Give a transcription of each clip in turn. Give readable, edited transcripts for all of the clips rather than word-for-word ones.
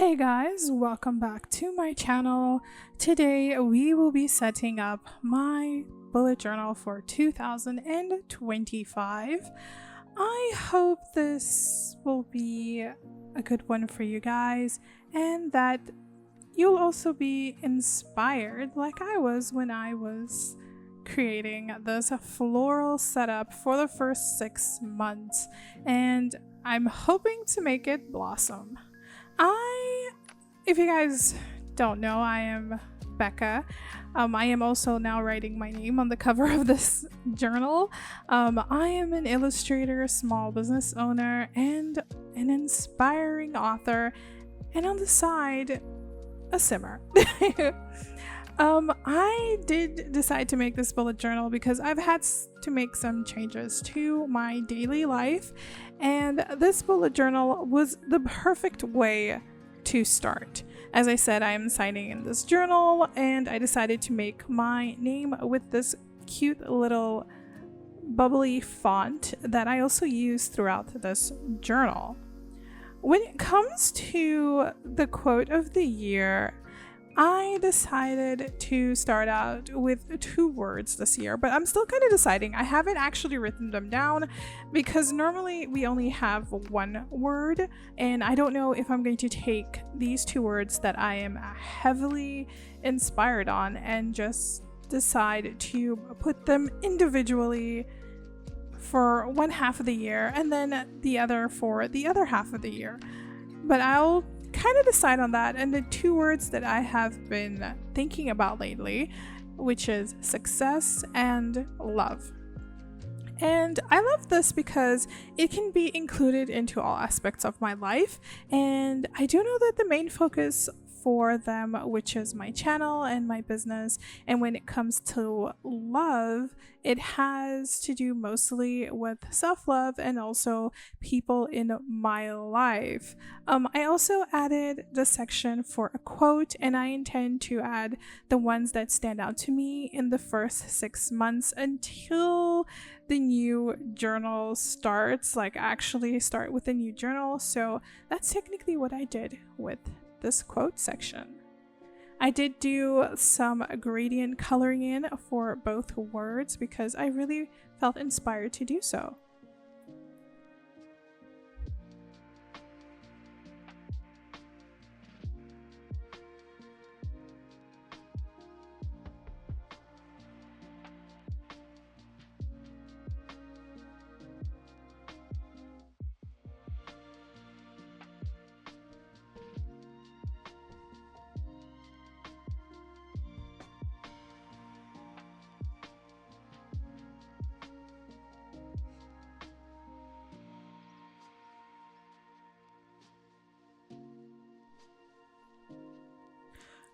Hey guys, welcome back to my channel. Today we will be setting up my bullet journal for 2025. I hope this will be a good one for you guys and that you'll also be inspired like I was when I was creating this floral setup for the first 6 months, and I'm hoping to make it blossom. If you guys don't know, I am Becca. I am also now writing my name on the cover of this journal. I am an illustrator, small business owner, and an inspiring author, and on the side, a simmer. I did decide to make this bullet journal because I've had to make some changes to my daily life, and this bullet journal was the perfect way to start. As I said, I am signing in this journal, and I decided to make my name with this cute little bubbly font that I also use throughout this journal. When it comes to the quote of the year, I decided to start out with 2 words this year, but I'm still kind of deciding. I haven't actually written them down because normally we only have 1 word, and I don't know if I'm going to take these 2 words that I am heavily inspired on and just decide to put them individually for one half of the year and then the other for the other half of the year. But I'll kind of decide on that, and the 2 words that I have been thinking about lately, which is success and love. And I love this because it can be included into all aspects of my life, and I do know that the main focus for them, which is my channel and my business, and when it comes to love, it has to do mostly with self-love and also people in my life. I also added the section for a quote, and I intend to add the ones that stand out to me in the first 6 months until the new journal starts, like actually start with a new journal. So that's technically what I did with this quote section. I did do some gradient coloring in for both words because I really felt inspired to do so.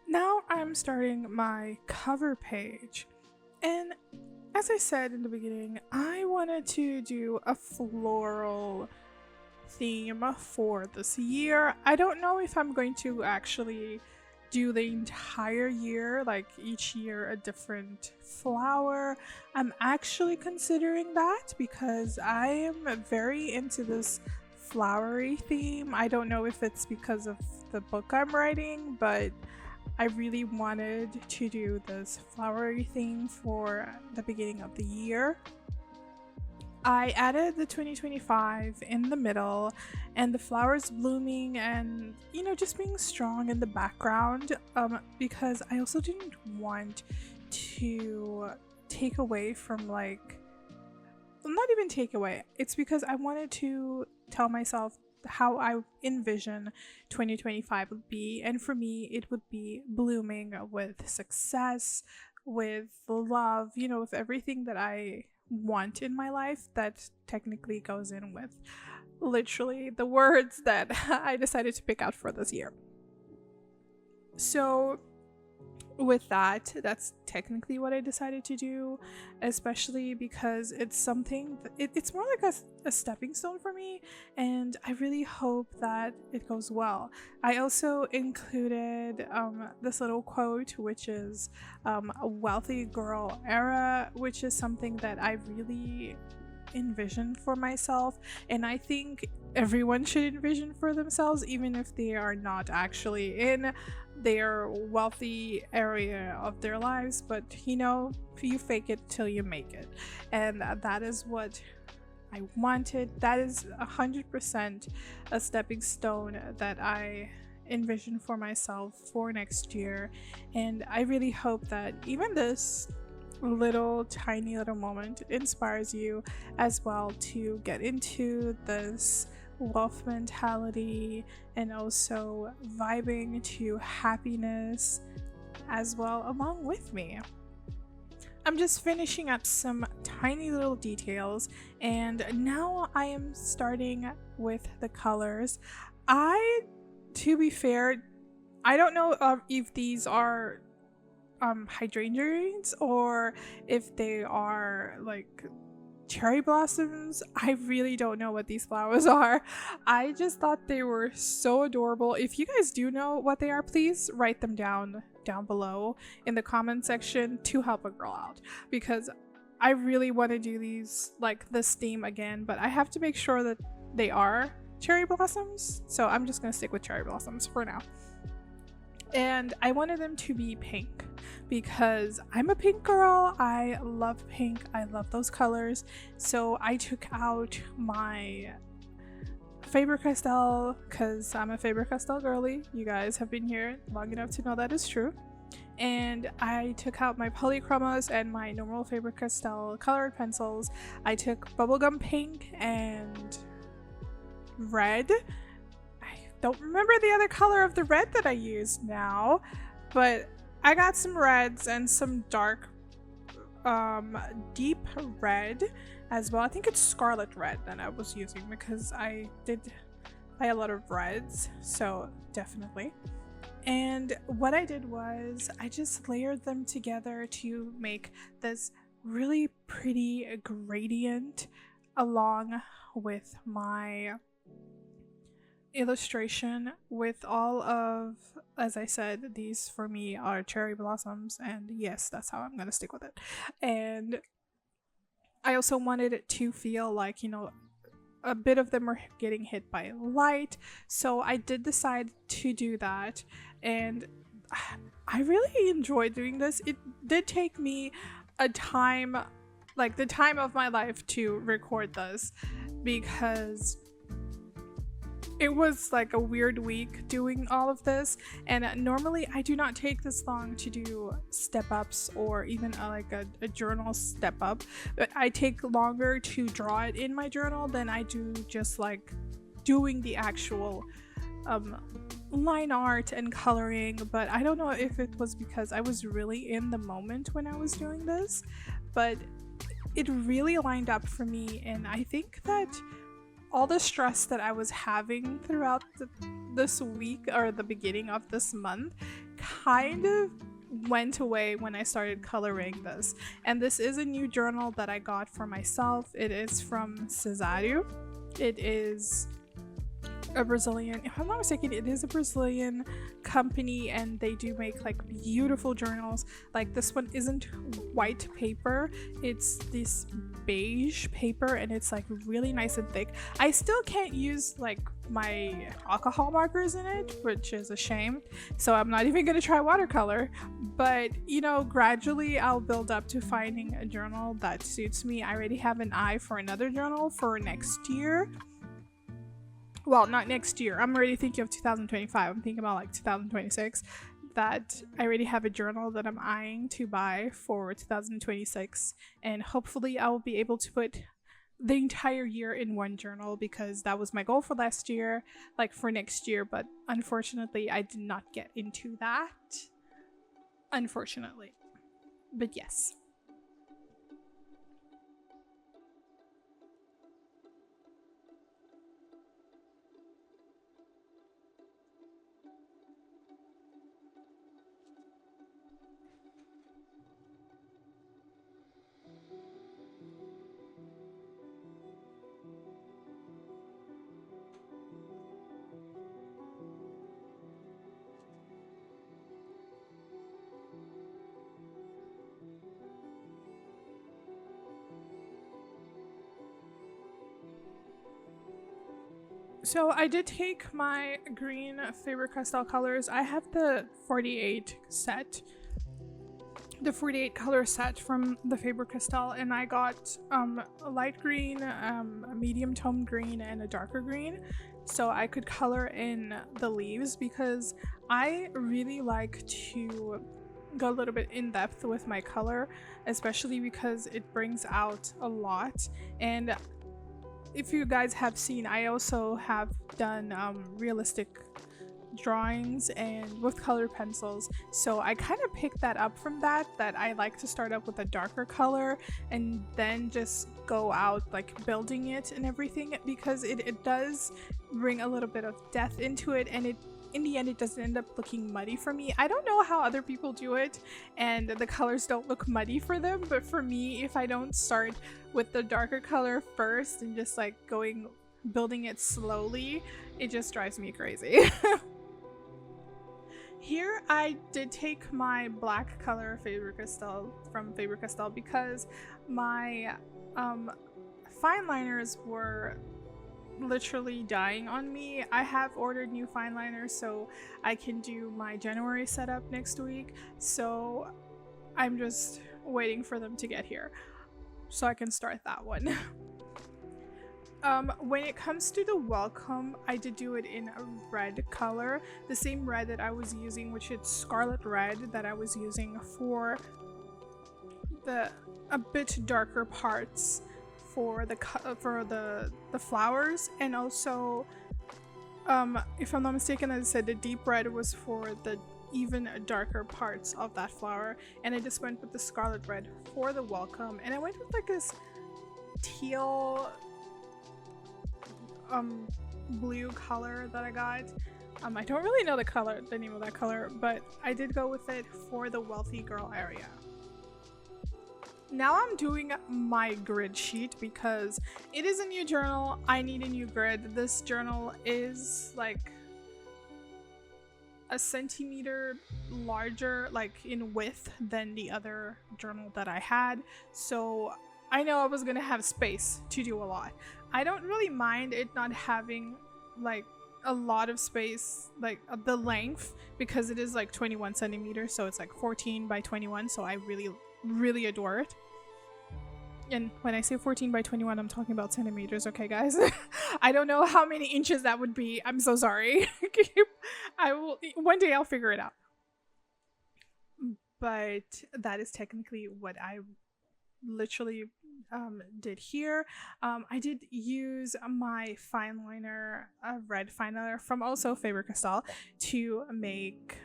Now I'm starting my cover page, and as I said in the beginning, I wanted to do a floral theme for this year. I don't know if I'm going to actually do the entire year, like each year a different flower. I'm actually considering that because I am very into this flowery theme. I don't know if it's because of the book I'm writing, but I really wanted to do this flowery theme for the beginning of the year. I added the 2025 in the middle and the flowers blooming and, you know, just being strong in the background, because I also didn't want to take away from, like, well, not even take away. It's because I wanted to tell myself how I envision 2025 would be, and for me it would be blooming with success, with love, you know, with everything that I want in my life. That technically goes in with literally the words that I decided to pick out for this year. So with that, that's technically what I decided to do, especially because it's something it's more like a stepping stone for me, and I really hope that it goes well. I also included this little quote, which is a wealthy girl era, which is something that I really envisioned for myself, and I think everyone should envision for themselves, even if they are not actually in their wealthy area of their lives. But you know, you fake it till you make it, and that is what I wanted. That is 100% a stepping stone that I envision for myself for next year. And I really hope that even this little tiny little moment inspires you as well to get into this wealth mentality and also vibing to happiness as well along with me. I'm just finishing up some tiny little details, and now I am starting with the colors. To be fair, I don't know if these are hydrangeas or if they are like cherry blossoms. I really don't know what these flowers are. I just thought they were so adorable. If you guys do know what they are, please write them down below in the comment section to help a girl out, because I really want to do these like this theme again, but I have to make sure that they are cherry blossoms, so I'm just gonna stick with cherry blossoms for now. And I wanted them to be pink because I'm a pink girl. I love pink. I love those colors. So I took out my Faber-Castell because I'm a Faber-Castell girly. You guys have been here long enough to know that is true. And I took out my polychromos and my normal Faber-Castell colored pencils. I took bubblegum pink and red. Don't remember the other color of the red that I used now, but I got some reds and some dark deep red as well. I think it's scarlet red that I was using because I did buy a lot of reds, so definitely. And what I did was I just layered them together to make this really pretty gradient along with my illustration with all of, as I said, these for me are cherry blossoms, and yes, that's how I'm gonna stick with it. And I also wanted it to feel like, you know, a bit of them are getting hit by light, so I did decide to do that, and I really enjoyed doing this. It did take me a time, like the time of my life, to record this because it was like a weird week doing all of this, and normally I do not take this long to do step ups or even a journal step up, but I take longer to draw it in my journal than I do just like doing the actual line art and coloring. But I don't know if it was because I was really in the moment when I was doing this, but it really lined up for me. And I think that all the stress that I was having throughout this week or the beginning of this month kind of went away when I started coloring this. And this is a new journal that I got for myself. It is from Cesário. It is a Brazilian, if I'm not mistaken, it is a Brazilian company, and they do make like beautiful journals. Like this one isn't white paper, it's this beige paper, and it's like really nice and thick. I still can't use like my alcohol markers in it, which is a shame, so I'm not even gonna try watercolor. But you know, gradually I'll build up to finding a journal that suits me. I already have an eye for another journal for next year. Well, not next year. I'm already thinking of 2025. I'm thinking about like 2026. That I already have a journal that I'm eyeing to buy for 2026. And hopefully I will be able to put the entire year in one journal, because that was my goal for last year, like for next year. But unfortunately, I did not get into that. Unfortunately. But yes. So I did take my green Faber-Castell colors. I have the 48 set, the 48 color set from the Faber-Castell, and I got a light green, a medium tone green, and a darker green, so I could color in the leaves, because I really like to go a little bit in depth with my color, especially because it brings out a lot. And if you guys have seen, I also have done realistic drawings and with colored pencils, so I kind of picked that up from that I like to start up with a darker color and then just go out like building it and everything, because it does bring a little bit of depth into it, and it in the end it doesn't end up looking muddy for me. I don't know how other people do it and the colors don't look muddy for them, but for me, if I don't start with the darker color first and just like building it slowly, it just drives me crazy. Here I did take my black color Faber-Castell from Faber-Castell, because my fine liners were literally dying on me. I have ordered new fine liners so I can do my January setup next week, so I'm just waiting for them to get here so I can start that one. When it comes to the welcome, I did do it in a red color, the same red that I was using, which is scarlet red that I was using for the a bit darker parts for the flowers, and also if I'm not mistaken, as I said, the deep red was for the even darker parts of that flower, and I just went with the scarlet red for the welcome, and I went with like this teal blue color that I got. I don't really know the name of that color, but I did go with it for the wealthy girl area. Now I'm doing my grid sheet because it is a new journal. I need a new grid. This journal is like a centimeter larger, like in width, than the other journal that I had, so I know I was gonna have space to do a lot. I don't really mind it not having like a lot of space, like the length, because it is like 21 centimeters, so it's like 14 by 21, so I really adore it. And when I say 14 by 21, I'm talking about centimeters, okay guys? I don't know how many inches that would be. I'm so sorry. One day I'll figure it out. But that is technically what I literally did here. I did use my fine liner, red fine liner from also Faber-Castell, to make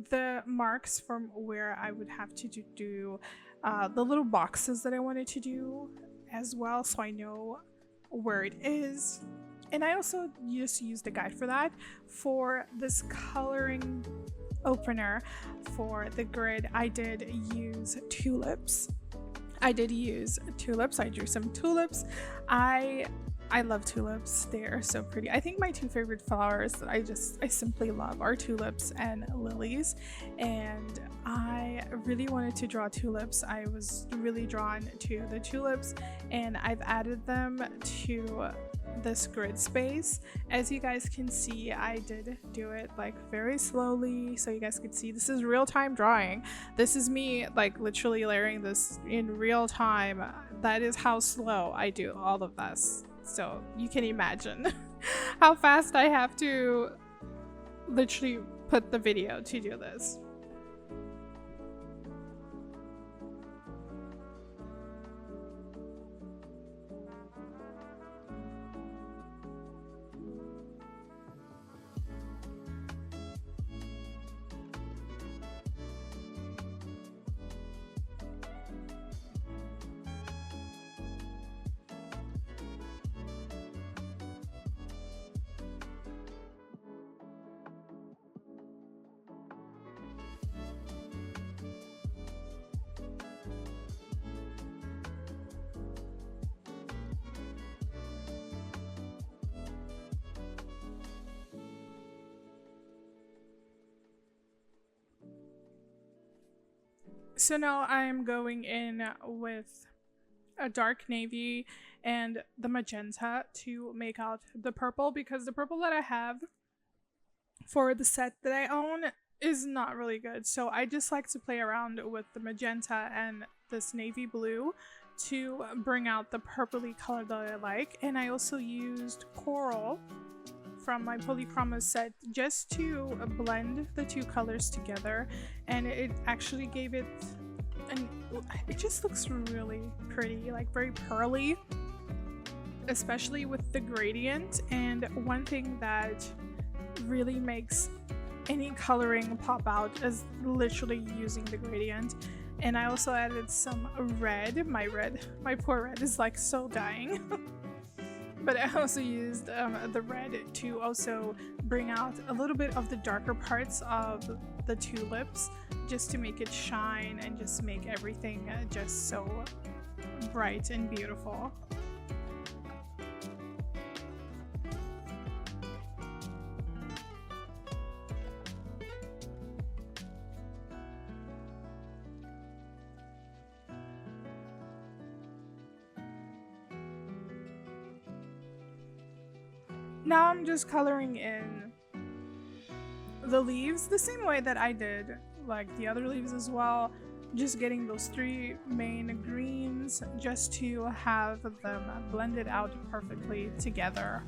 the marks from where I would have to do the little boxes that I wanted to do as well, so I know where it is. And I also just used a guide for that. For this coloring opener for the grid, I did use tulips. I drew some tulips. I love tulips. They are so pretty. I think my two favorite flowers that I simply love are tulips and lilies, and I really wanted to draw tulips. I was really drawn to the tulips, and I've added them to this grid space. As you guys can see, I did do it like very slowly so you guys could see this is real-time drawing. This is me like literally layering this in real time. That is how slow I do all of this, so you can imagine how fast I have to literally put the video to do this. So now I'm going in with a dark navy and the magenta to make out the purple, because the purple that I have for the set that I own is not really good. So I just like to play around with the magenta and this navy blue to bring out the purpley color that I like. And I also used coral from my polychroma set just to blend the two colors together, and it actually gave it, and it just looks really pretty, like very pearly, especially with the gradient. And one thing that really makes any coloring pop out is literally using the gradient. And I also added some red. My poor red is like so dying. But I also used the red to also bring out a little bit of the darker parts of the tulips, just to make it shine and just make everything just so bright and beautiful. Now I'm just coloring in the leaves the same way that I did like the other leaves as well, just getting those three main greens just to have them blended out perfectly together.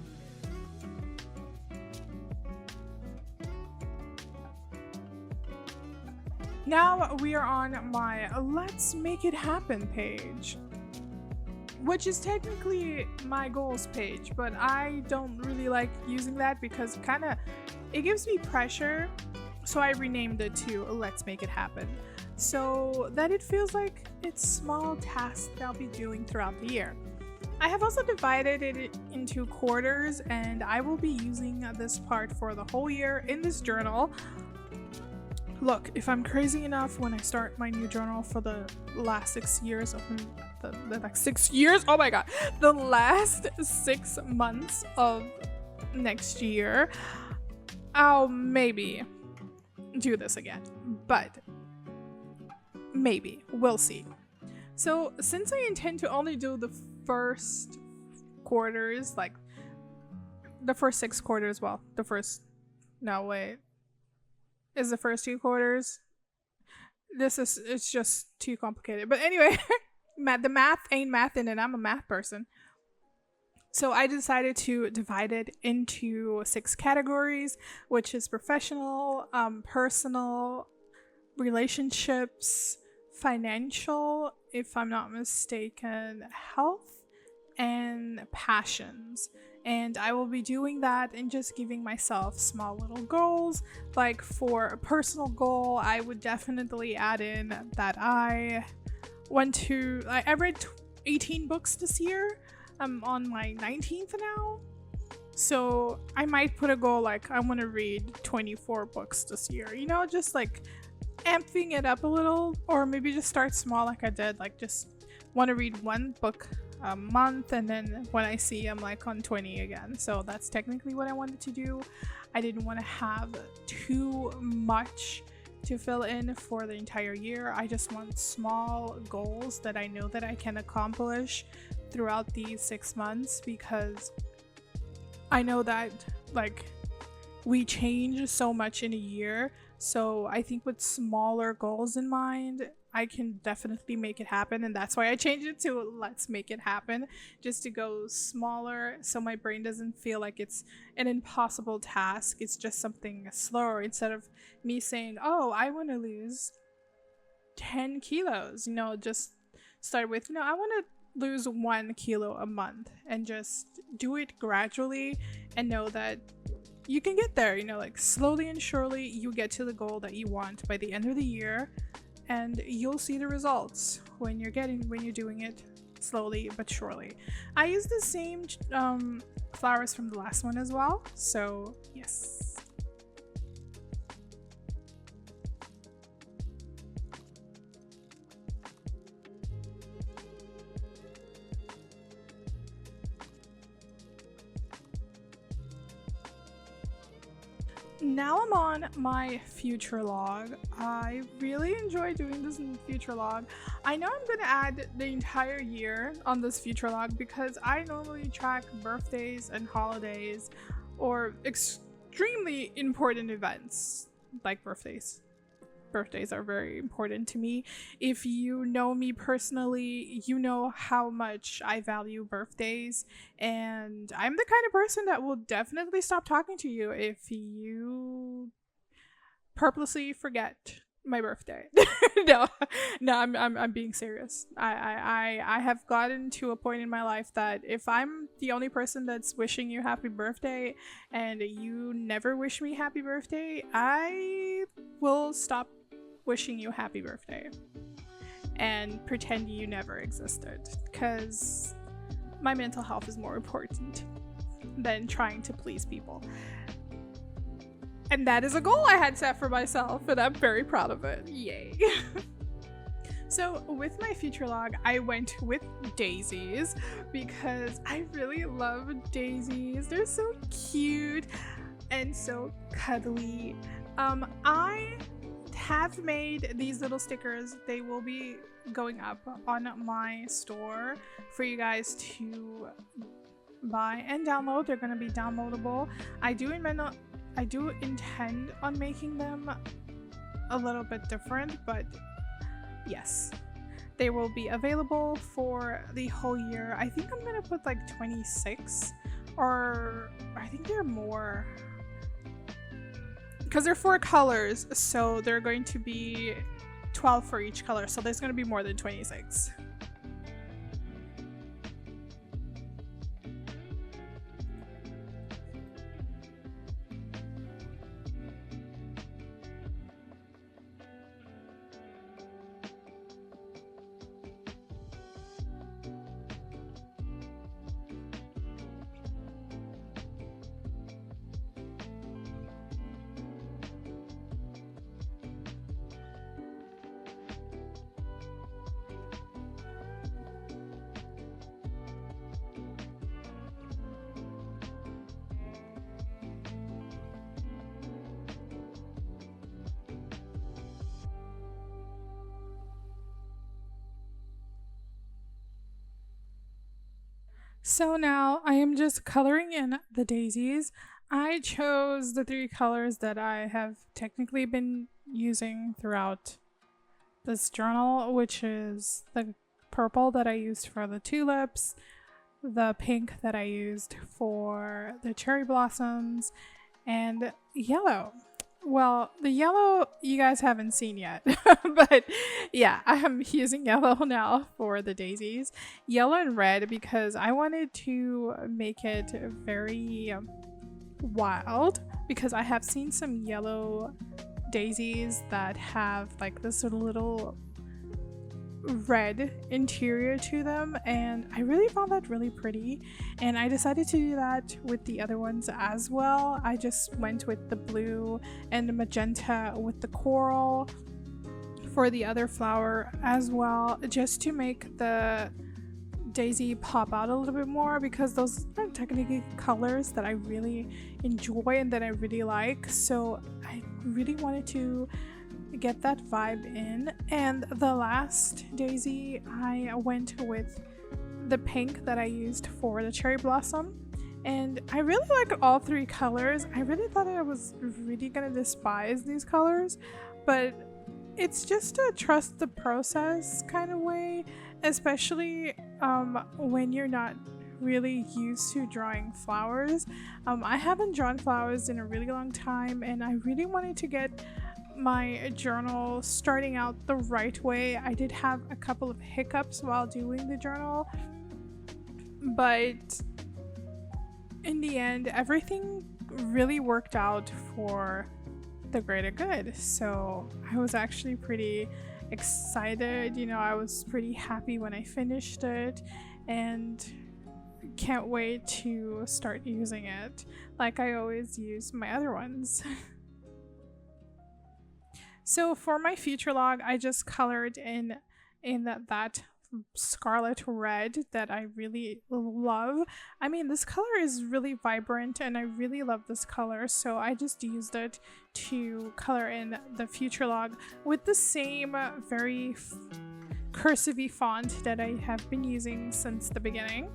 Now we are on my Let's Make It Happen page, which is technically my goals page, but I don't really like using that because it gives me pressure, so I renamed it to Let's Make It Happen, so that it feels like it's small tasks that I'll be doing throughout the year. I have also divided it into quarters, and I will be using this part for the whole year in this journal. Look, if I'm crazy enough when I start my new journal for the last 6 years of the next 6 years, oh my god, the last 6 months of next year, I'll maybe do this again, but maybe, we'll see. So since I intend to only do the first quarters, like the first 6 quarters, well, is the first 2 quarters. It's just too complicated. But anyway, the math ain't mathin', and I'm a math person. So I decided to divide it into 6 categories, which is professional, personal, relationships, financial, if I'm not mistaken, health, and passions. And I will be doing that and just giving myself small little goals. Like for a personal goal, I would definitely add in that I read 18 books this year. I'm on my 19th now. So I might put a goal like I want to read 24 books this year. You know, just like amping it up a little, or maybe just start small like I did. Like just want to read 1 book a month, and then when I see I'm like on 20 again. So that's technically what I wanted to do. I didn't want to have too much to fill in for the entire year. I just want small goals that I know that I can accomplish throughout these 6 months, because I know that like we change so much in a year. So I think with smaller goals in mind, I can definitely make it happen. And that's why I changed it to Let's Make It Happen, just to go smaller so my brain doesn't feel like it's an impossible task. It's just something slower, instead of me saying, oh, I want to lose 10 kilos, you know, just start with, I want to lose 1 kilo a month, and just do it gradually and know that you can get there, like slowly and surely you get to the goal that you want by the end of the year, and you'll see the results when you're doing it slowly but surely. I use the same flowers from the last one as well, so yes. Now I'm on my future log. I really enjoy doing this in future log. I know I'm gonna add the entire year on this future log because I normally track birthdays and holidays or extremely important events like birthdays. Birthdays are very important to me. If you know me personally, you know how much I value birthdays, and I'm the kind of person that will definitely stop talking to you if you purposely forget my birthday. no, no, I'm being serious. I have gotten to a point in my life that if I'm the only person that's wishing you happy birthday and you never wish me happy birthday, I will stop wishing you happy birthday and pretend you never existed, because my mental health is more important than trying to please people. And that is a goal I had set for myself, and I'm very proud of it. Yay. So with my future log, I went with daisies because I really love daisies. They're so cute and so cuddly. I have made these little stickers. They will be going up on my store for you guys to buy and download. They're going to be downloadable. I do intend on making them a little bit different, but yes, they will be available for the whole year. I think I'm gonna put like 26, or I think there are more, because they're 4 colors, so they're going to be 12 for each color, so there's going to be more than 26. So now I am just coloring in the daisies. I chose the 3 colors that I have technically been using throughout this journal, which is the purple that I used for the tulips, the pink that I used for the cherry blossoms, and yellow. Well, the yellow you guys haven't seen yet, but yeah, I am using yellow now for the daisies. Yellow and red because I wanted to make it very wild, because I have seen some yellow daisies that have like this little red interior to them, and I really found that really pretty, and I decided to do that with the other ones as well. I just went with the blue and the magenta with the coral for the other flower as well, just to make the daisy pop out a little bit more, because those are technically colors that I really enjoy and that I really like, so I really wanted to get that vibe in. And the last daisy, I went with the pink that I used for the cherry blossom, and I really like all 3 colors. I really thought I was really gonna despise these colors, but it's just a trust the process kind of way, especially when you're not really used to drawing flowers. I haven't drawn flowers in a really long time, and I really wanted to get my journal starting out the right way. I did have a couple of hiccups while doing the journal, but in the end everything really worked out for the greater good. So I was actually pretty excited, I was pretty happy when I finished it, and can't wait to start using it like I always use my other ones. So for my future log, I just colored in that scarlet red that I really love. I mean, this color is really vibrant and I really love this color, so I just used it to color in the future log with the same very cursive-y font that I have been using since the beginning.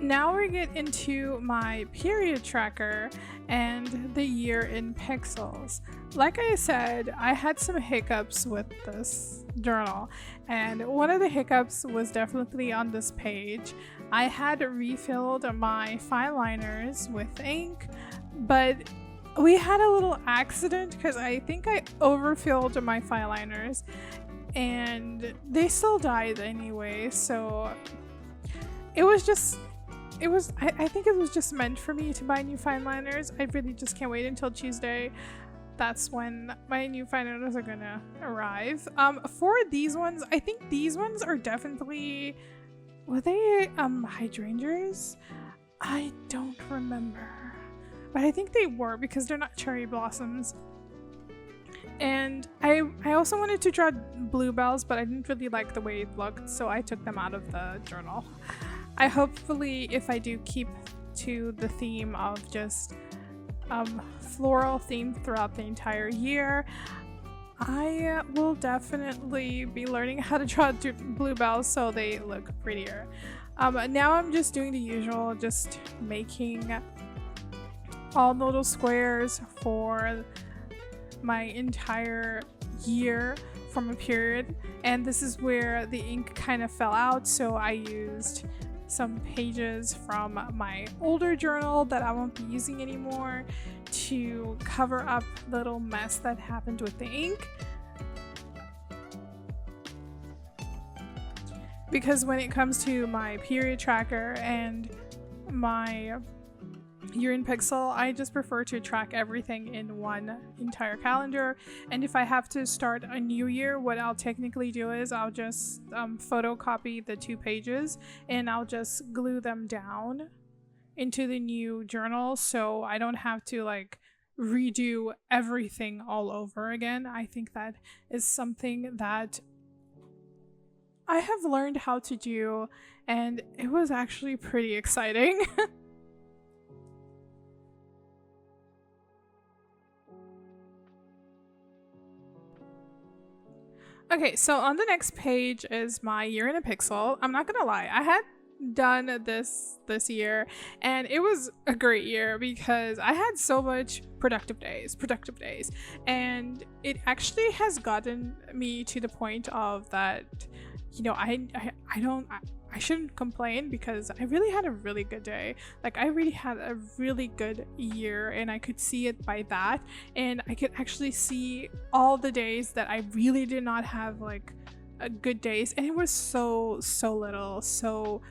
Now we get into my period tracker and the year in pixels. Like I said, I had some hiccups with this journal, and one of the hiccups was definitely on this page. I had refilled my fine liners with ink, but we had a little accident because I think I overfilled my fine liners and they still died anyway, so I think it was just meant for me to buy new fine liners. I really just can't wait until Tuesday. That's when my new fine liners are gonna arrive. For these ones, I think these ones are definitely, were they hydrangeas? I don't remember, but I think they were because they're not cherry blossoms. And I also wanted to draw bluebells, but I didn't really like the way it looked, so I took them out of the journal. I hopefully, if I do keep to the theme of just floral themed throughout the entire year, I will definitely be learning how to draw bluebells so they look prettier. Now I'm just doing the usual, just making all the little squares for my entire year from a period, and this is where the ink kind of fell out, so I used some pages from my older journal that I won't be using anymore to cover up the little mess that happened with the ink. Because when it comes to my period tracker and my year in pixel, I just prefer to track everything in one entire calendar. And if I have to start a new year, what I'll technically do is I'll just photocopy the 2 pages and I'll just glue them down into the new journal, so I don't have to like redo everything all over again. I think that is something that I have learned how to do, and it was actually pretty exciting. Okay, so on the next page is my year in a pixel. I'm not gonna lie, I had done this year and it was a great year because I had so much productive days, and it actually has gotten me to the point of that, you know, I shouldn't complain because I really had a really good day. Like, I really had a really good year, and I could see it by that, and I could actually see all the days that I really did not have like good days, and it was so little. So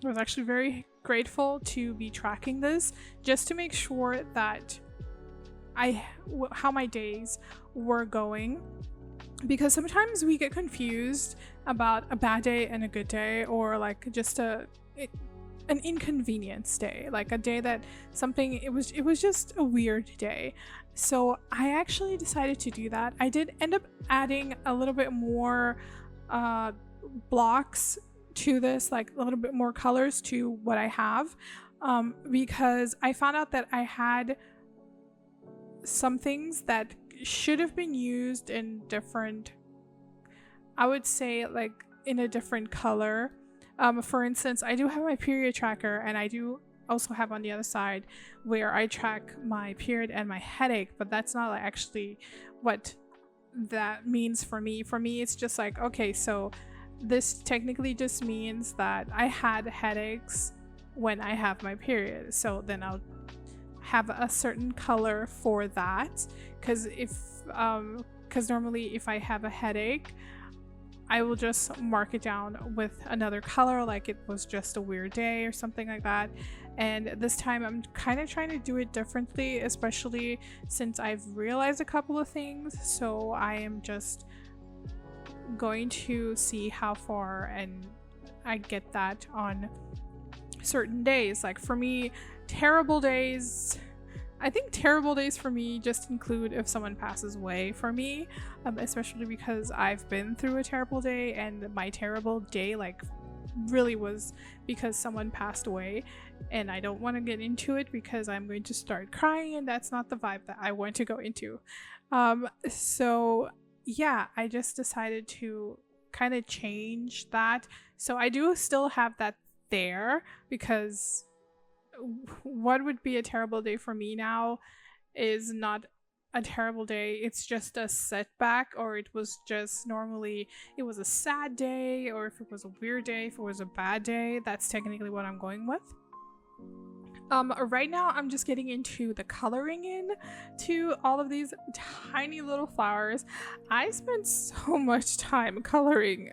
I was actually very grateful to be tracking this just to make sure that how my days were going, because sometimes we get confused about a bad day and a good day, or like just an inconvenience day, like a day that it was just a weird day. So I actually decided to do that. I did end up adding a little bit more blocks to this, like a little bit more colors to what I have, because I found out that I had some things that should have been used in different, I would say, like in a different color. For instance, I do have my period tracker, and I do also have on the other side where I track my period and my headache, but that's not like actually what that means for me. For me, it's just like, okay, so this technically just means that I had headaches when I have my period, so then I'll have a certain color for that, because normally if I have a headache, I will just mark it down with another color, like it was just a weird day or something like that. And this time I'm kind of trying to do it differently, especially since I've realized a couple of things. So I am just going to see how far and I get that on certain days. Like for me, terrible days, I think terrible days for me just include if someone passes away for me, especially because I've been through a terrible day, and my terrible day like really was because someone passed away, and I don't want to get into it because I'm going to start crying, and that's not the vibe that I want to go into. So yeah, I just decided to kind of change that. So I do still have that there, because what would be a terrible day for me now is not a terrible day. It's just a setback, or it was just normally it was a sad day, or if it was a weird day, if it was a bad day, that's technically what I'm going with. Right now I'm just getting into the coloring in to all of these tiny little flowers. I spent so much time coloring.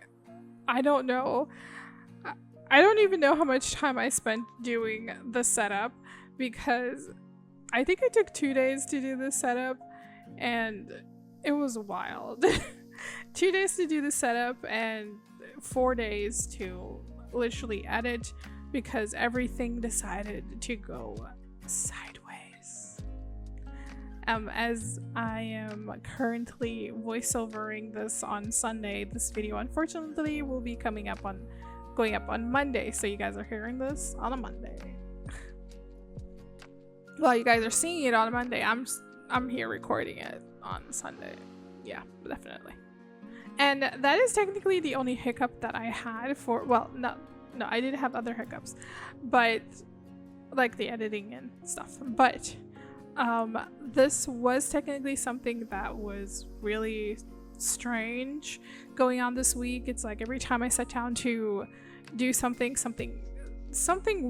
I don't know. I don't even know how much time I spent doing the setup, because I think I took 2 days to do this setup, and it was wild. 2 days to do the setup and 4 days to literally edit, because everything decided to go sideways. As I am currently voiceovering this on Sunday, this video unfortunately will be going up on Monday, so you guys are hearing this on a Monday. Well, you guys are seeing it on a Monday. I'm here recording it on Sunday. Yeah, definitely. And that is technically the only hiccup that I had for, well, no, I did have other hiccups, but like the editing and stuff. But this was technically something that was really strange going on this week. It's like every time I sat down to do something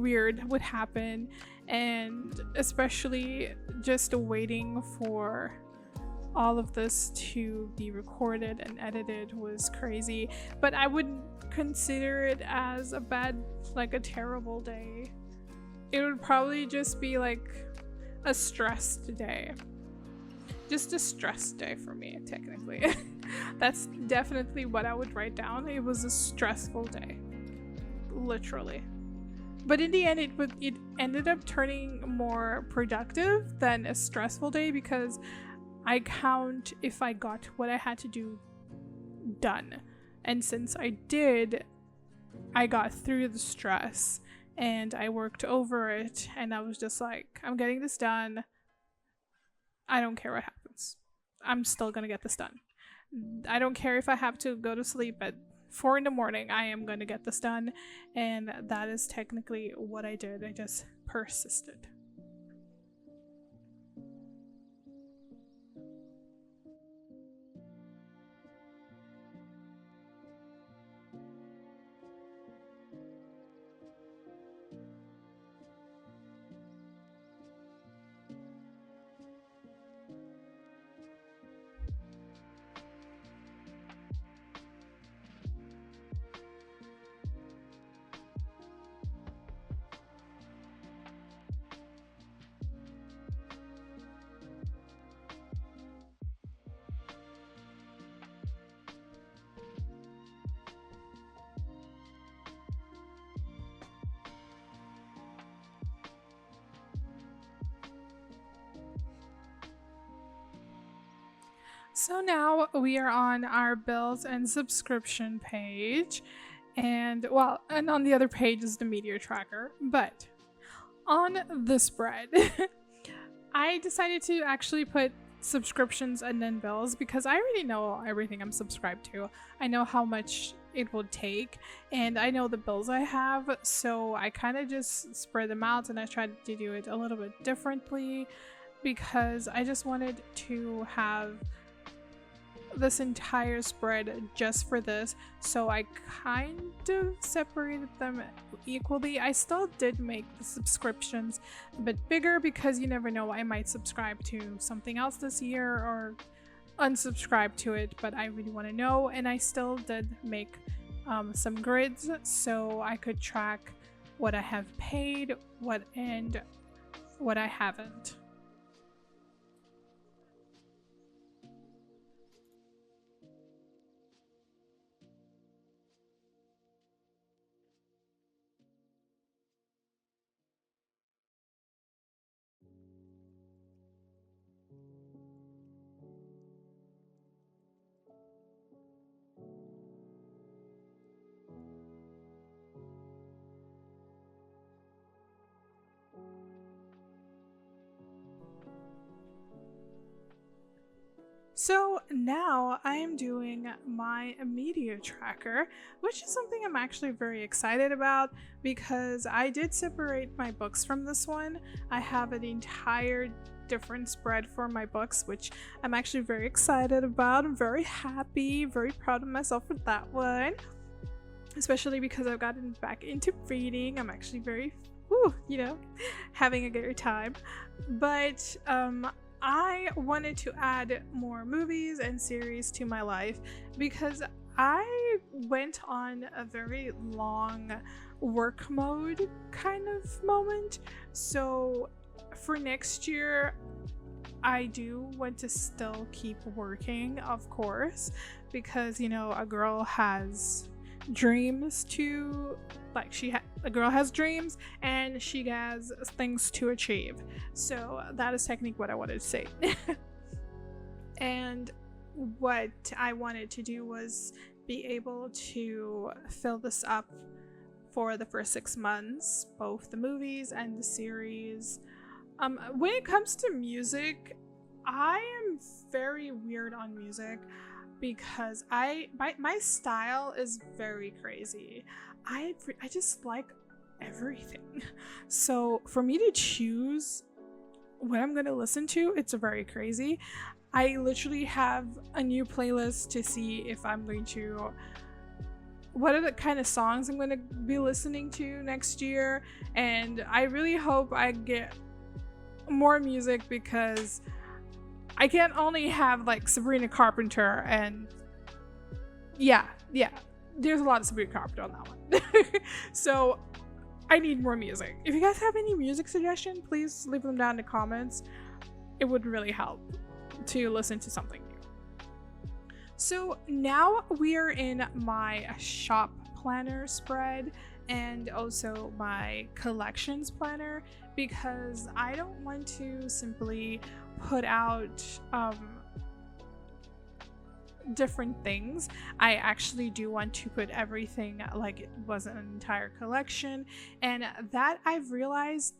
weird would happen, and especially just waiting for all of this to be recorded and edited was crazy. But I wouldn't consider it as a terrible day. It would probably just be like a stressed day. Just a stressed day for me, technically. That's definitely what I would write down. It was a stressful day. Literally. But in the end, it ended up turning more productive than a stressful day, because I count if I got what I had to do done. And since I did, I got through the stress and I worked over it, and I was just like, I'm getting this done. I don't care what happens. I'm still gonna get this done. I don't care if I have to go to sleep at 4 in the morning. I am gonna get this done. And that is technically what I did. I just persisted. So now we are on our bills and subscription page, and on the other page is the media tracker. But on the spread, I decided to actually put subscriptions and then bills, because I already know everything I'm subscribed to. I know how much it would take, and I know the bills I have, so I kind of just spread them out, and I tried to do it a little bit differently, because I just wanted to have this entire spread just for this. So I kind of separated them equally. I still did make the subscriptions a bit bigger, because you never know, I might subscribe to something else this year or unsubscribe to it, but I really want to know. And I still did make some grids so I could track what I have paid, what I haven't. So now I am doing my media tracker, which is something I'm actually very excited about because I did separate my books from this one. I have an entire different spread for my books, which I'm actually very excited about. I'm very happy, very proud of myself for that one, especially because I've gotten back into reading. I'm actually very, having a good time. But I wanted to add more movies and series to my life because I went on a very long work mode kind of moment. So for next year, I do want to still keep working, of course, because a girl has dreams to a girl has dreams and she has things to achieve. So that is technically what I wanted to say. And what I wanted to do was be able to fill this up for the first 6 months, both the movies and the series. When it comes to music, I am very weird on music because my style is very crazy. I just like everything. So for me to choose what I'm going to listen to, it's very crazy. I literally have a new playlist to see if I'm going to what are the kind of songs I'm going to be listening to next year, and I really hope I get more music because I can't only have like Sabrina Carpenter and yeah, there's a lot of Sabrina Carpenter on that one. So I need more music. If you guys have any music suggestions, please leave them down in the comments. It would really help to listen to something new. So now we are in my shop planner spread and also my collections planner because I don't want to simply put out different things. I actually do want to put everything like it was an entire collection, and that I've realized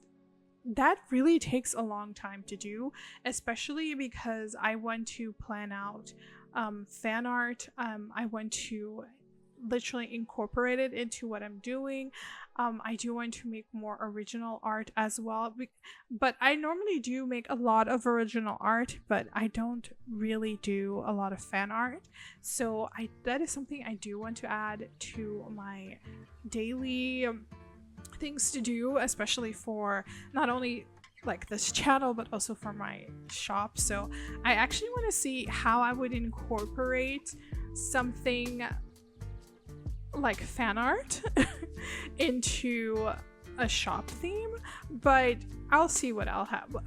that really takes a long time to do, especially because I want to plan out fan art. I want to literally incorporate it into what I'm doing. I do want to make more original art as well, but I normally do make a lot of original art, but I don't really do a lot of fan art. So that is something I do want to add to my daily things to do, especially for not only like this channel but also for my shop. So I actually want to see how I would incorporate something like fan art into a shop theme, but I'll see what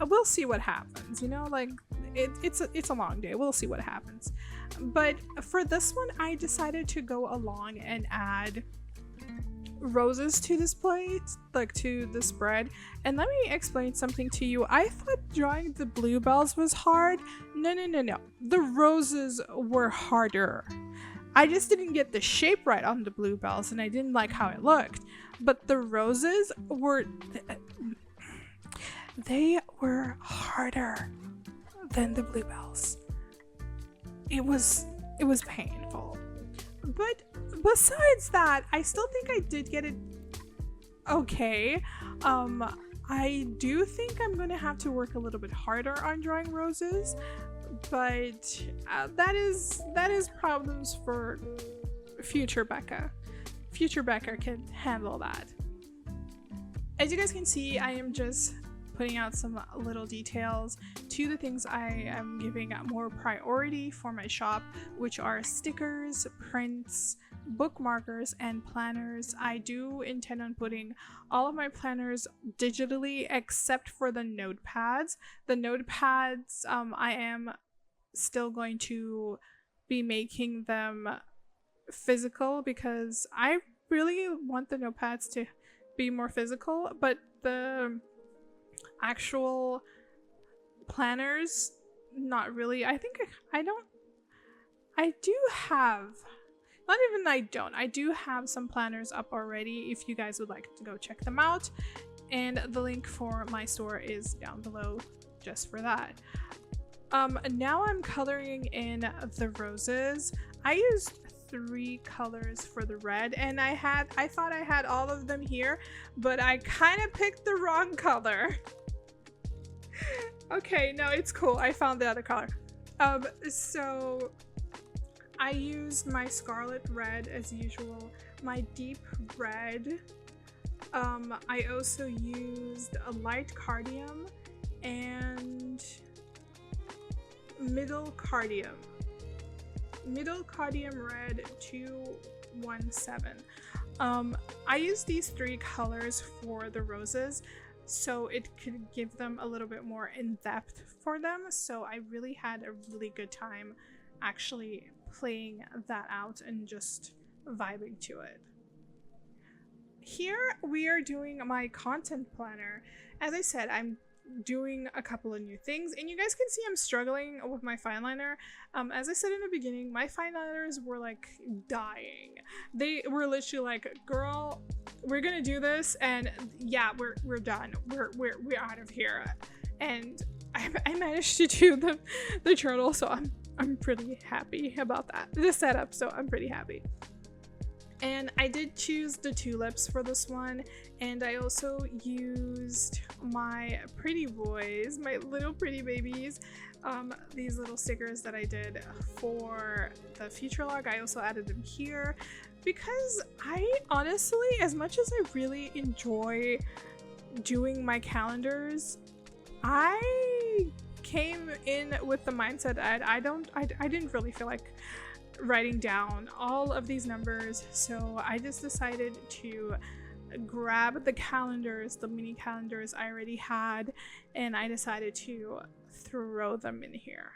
we'll see what happens, like it's a long day. We'll see what happens. But for this one, I decided to go along and add roses to this plate, like to the spread. And let me explain something to you. I thought drawing the bluebells was hard. No, the roses were harder. I just didn't get the shape right on the bluebells and I didn't like how it looked. But the roses were they were harder than the bluebells. It was painful. But besides that, I still think I did get it okay. I do think I'm going to have to work a little bit harder on drawing roses. But that is problems for future Becca. Future Becca can handle that. As you guys can see, I am just putting out some little details to the things I am giving more priority for my shop, which are stickers, prints, bookmarkers, and planners. I do intend on putting all of my planners digitally except for the notepads. The notepads, I am still going to be making them physical because I really want the notepads to be more physical, but the actual planners, not really. I do have some planners up already if you guys would like to go check them out, and the link for my store is down below just for that. Now I'm coloring in the roses. I used 3 colors for the red, and I thought I had all of them here, but I kind of picked the wrong color. Okay, no, it's cool. I found the other color. So I used my scarlet red as usual, my deep red. I also used a light cardium and middle cardium red 217. I used these 3 colors for the roses so it could give them a little bit more in depth for them, so I really had a really good time actually playing that out and just vibing to it. Here we are doing my content planner. As I said, I'm doing a couple of new things, and you guys can see I'm struggling with my fine liner. As I said in the beginning, my fine liners were like dying. They were literally like, girl, we're gonna do this, and yeah, we're done. We're out of here. And I managed to do the turtle, so I'm pretty happy about that. The setup, so I'm pretty happy. And I did choose the tulips for this one, and I also used my pretty boys, my little pretty babies, these little stickers that I did for the future log. I also added them here because I honestly, as much as I really enjoy doing my calendars, I came in with the mindset that I didn't really feel like writing down all of these numbers, so I just decided to grab the calendars, the mini calendars I already had, and I decided to throw them in here.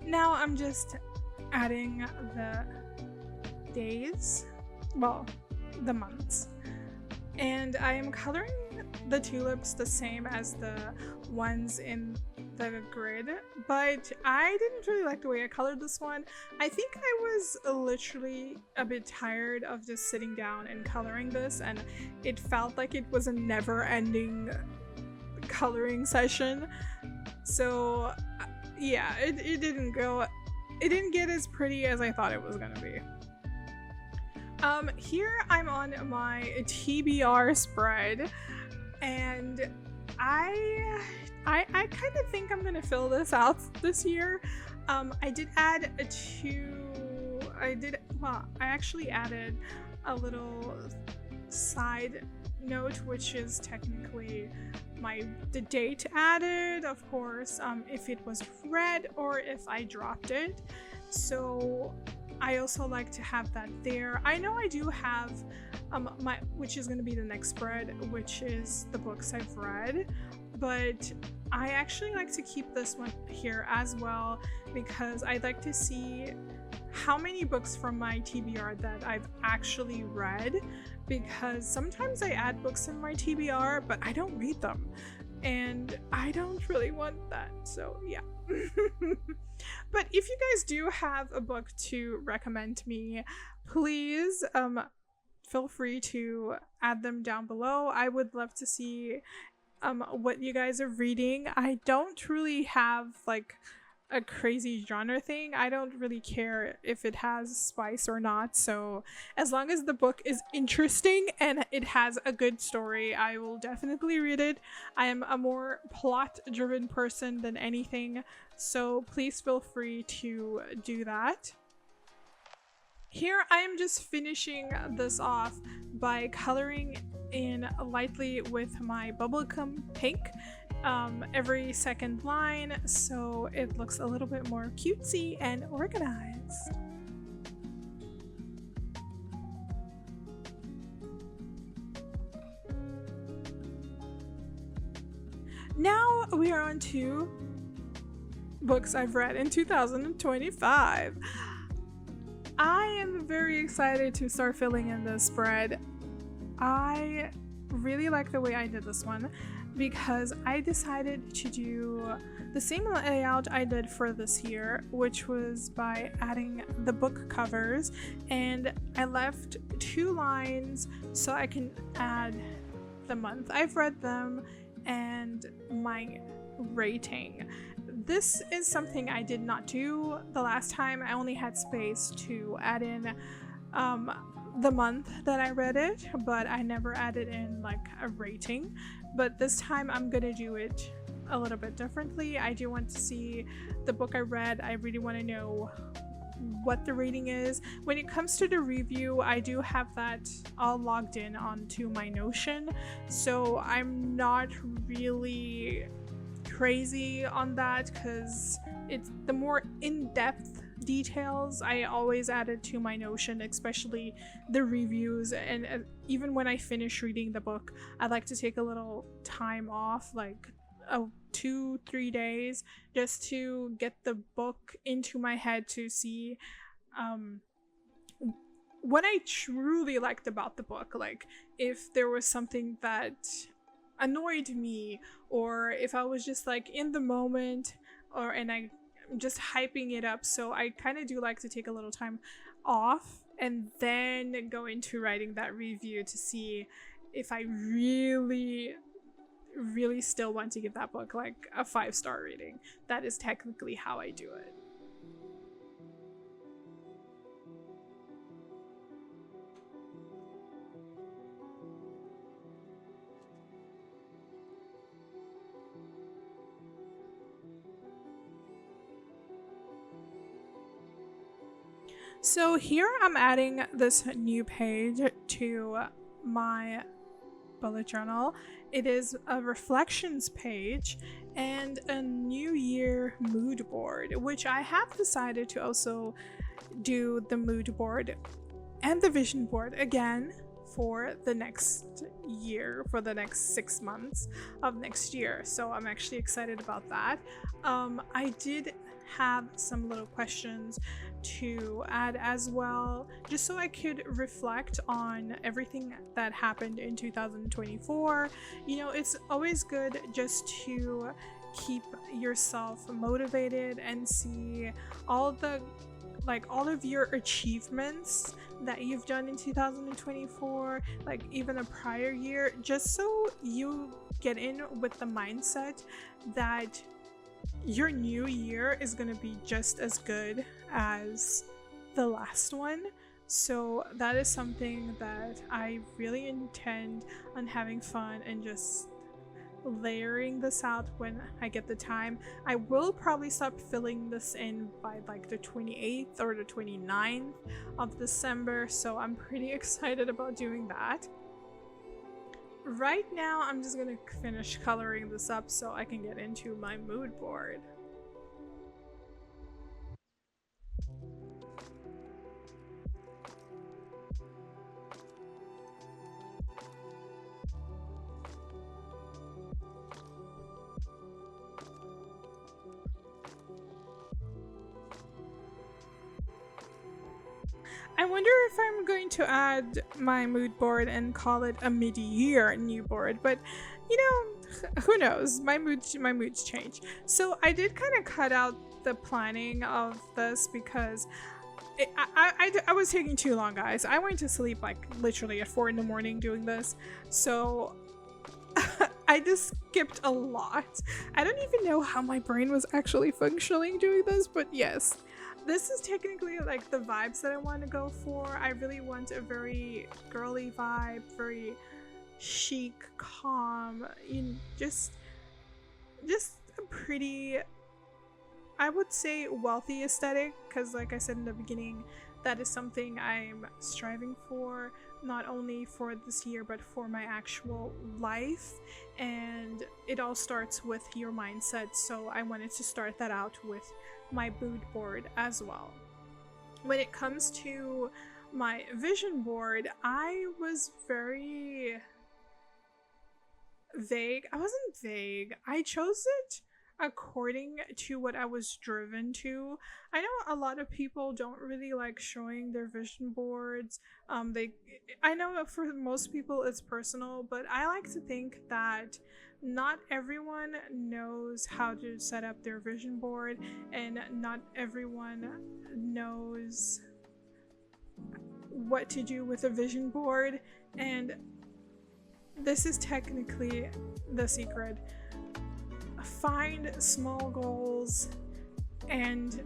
Now I'm just adding the days, well, the months, and I am coloring the tulips the same as the ones in the grid, but I didn't really like the way I colored this one. I think I was literally a bit tired of just sitting down and coloring this, and it felt like it was a never-ending coloring session. So yeah, it didn't get as pretty as I thought it was gonna be. Here I'm on my TBR spread, and I kind of think I'm gonna fill this out this year. I did add I actually added a little side note, which is technically the date added, of course, if it was read or if I dropped it. So I also like to have that there. I know I do have which is going to be the next spread, which is the books I've read, but I actually like to keep this one here as well because I'd like to see how many books from my TBR that I've actually read, because sometimes I add books in my TBR but I don't read them, and I don't really want that, so yeah. But if you guys do have a book to recommend to me, please feel free to add them down below. I would love to see what you guys are reading. I don't really have like a crazy genre thing. I don't really care if it has spice or not, so as long as the book is interesting and it has a good story, I will definitely read it. I am a more plot driven person than anything, so please feel free to do that. Here I am just finishing this off by coloring in lightly with my bubblegum pink. every second line, so it looks a little bit more cutesy and organized. Now we are on to books I've read in 2025. I am very excited to start filling in this spread. I really like the way I did this one because I decided to do the same layout I did for this year, which was by adding the book covers, and I left 2 lines so I can add the month I've read them and my rating. This is something I did not do the last time. I only had space to add in the month that I read it, but I never added in like a rating. But this time I'm gonna do it a little bit differently. I do want to see the book I read. I really want to know what the rating is. When it comes to the review, I do have that all logged in onto my Notion, so I'm not really crazy on that because it's the more in-depth details I always added to my Notion, especially the reviews. And even when I finish reading the book, I like to take a little time off, like 2-3 days, just to get the book into my head to see what I truly liked about the book. Like if there was something that annoyed me, or if I was just like in the moment, and I'm just hyping it up. So I kind of do like to take a little time off and then go into writing that review to see if I really still want to give that book like a 5-star rating. That is technically how I do it. So here I'm adding this new page to my bullet journal. It is a reflections page and a New Year mood board, which I have decided to also do the mood board and the vision board again for the next year, for the next 6 months of next year. So I'm actually excited about that. I did have some little questions to add as well, just so I could reflect on everything that happened in 2024. You know, it's always good just to keep yourself motivated and see all of your achievements that you've done in 2024, like even a prior year, just so you get in with the mindset that your new year is going to be just as good as the last one. So that is something that I really intend on having fun and just layering this out when I get the time. I will probably stop filling this in by like the 28th or the 29th of December, so I'm pretty excited about doing that. Right now, I'm just gonna finish coloring this up so I can get into my mood board. I wonder if I'm going to add my mood board and call it a mid-year new board, but you know, who knows? My moods change. So I did kind of cut out the planning of this because I was taking too long, guys. I went to sleep like literally at 4 in the morning doing this, so I just skipped a lot. I don't even know how my brain was actually functioning doing this, but yes. This is technically like the vibes that I want to go for. I really want a very girly vibe, very chic, calm, just a pretty, I would say, wealthy aesthetic, because like I said in the beginning, that is something I'm striving for not only for this year but for my actual life, and it all starts with your mindset, so I wanted to start that out with my mood board as well. When it comes to my vision board, I was very vague. I wasn't vague. I chose it according to what I was driven to. I know a lot of people don't really like showing their vision boards. I know for most people it's personal, but I like to think that not everyone knows how to set up their vision board, and not everyone knows what to do with a vision board, and this is technically the secret. Find small goals and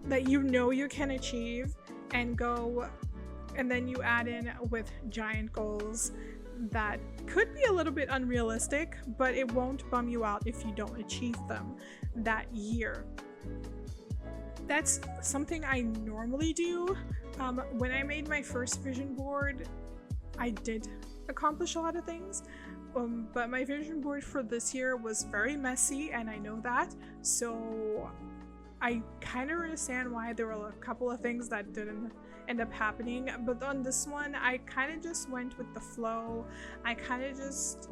that you know you can achieve, and go, and then you add in with giant goals that could be a little bit unrealistic, but it won't bum you out if you don't achieve them that year. That's something I normally do. When I made my first vision board, I did accomplish a lot of things, but my vision board for this year was very messy, and I know that, so I kind of understand why there were a couple of things that didn't end up happening. But on this one, I kind of just went with the flow. I kind of just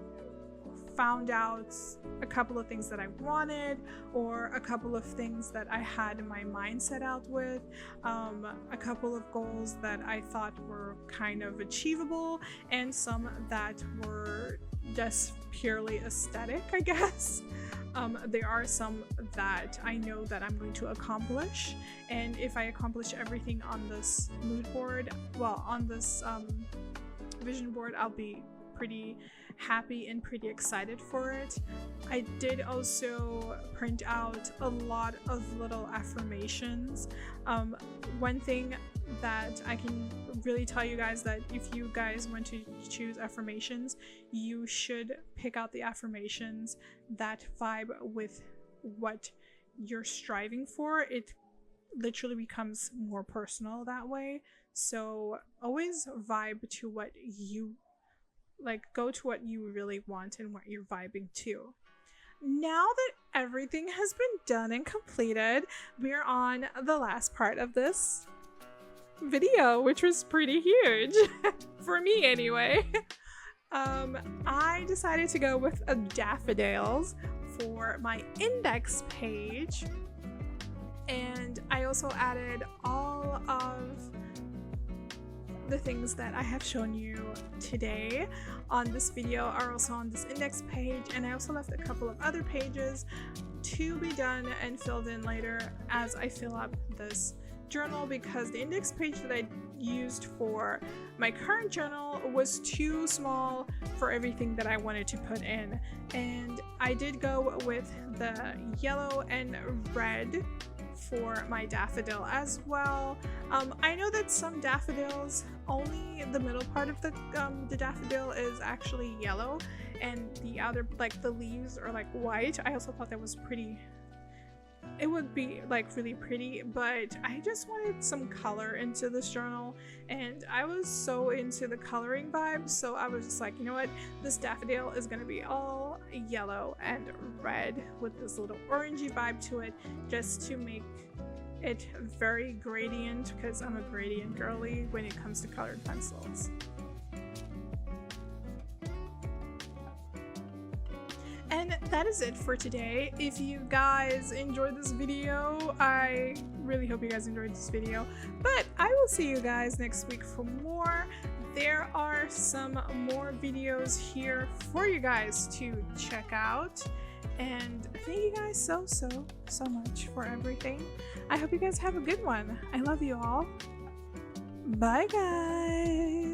found out a couple of things that I wanted, or a couple of things that I had my mind set out with, a couple of goals that I thought were kind of achievable, and some that were just purely aesthetic, I guess. There are some that I know that I'm going to accomplish, and if I accomplish everything on this mood board, well, on this vision board, I'll be pretty happy and pretty excited for it. I did also print out a lot of little affirmations. One thing that I can really tell you guys, that if you guys want to choose affirmations, you should pick out the affirmations that vibe with what you're striving for. It literally becomes more personal that way. So always vibe to what you like, go to what you really want and what you're vibing to. Now that everything has been done and completed, we're on the last part of this video, which was pretty huge for me anyway. I decided to go with daffodils for my index page, and I also added all of the things that I have shown you today on this video are also on this index page, and I also left a couple of other pages to be done and filled in later as I fill up this journal, because the index page that I used for my current journal was too small for everything that I wanted to put in, and I did go with the yellow and red for my daffodil as well. I know that some daffodils, only the middle part of the daffodil is actually yellow, and the outer, like the leaves, are like white. I also thought that was pretty, it would be like really pretty, but I just wanted some color into this journal, and I was so into the coloring vibe, so I was just like, you know what, this daffodil is gonna be all yellow and red with this little orangey vibe to it, just to make it very gradient, because I'm a gradient girly when it comes to colored pencils. And that is it for today. If you guys enjoyed this video, I really hope you guys enjoyed this video, but I will see you guys next week for more. There are some more videos here for you guys to check out, and thank you guys so much for everything. I hope you guys have a good one. I love you all. Bye guys.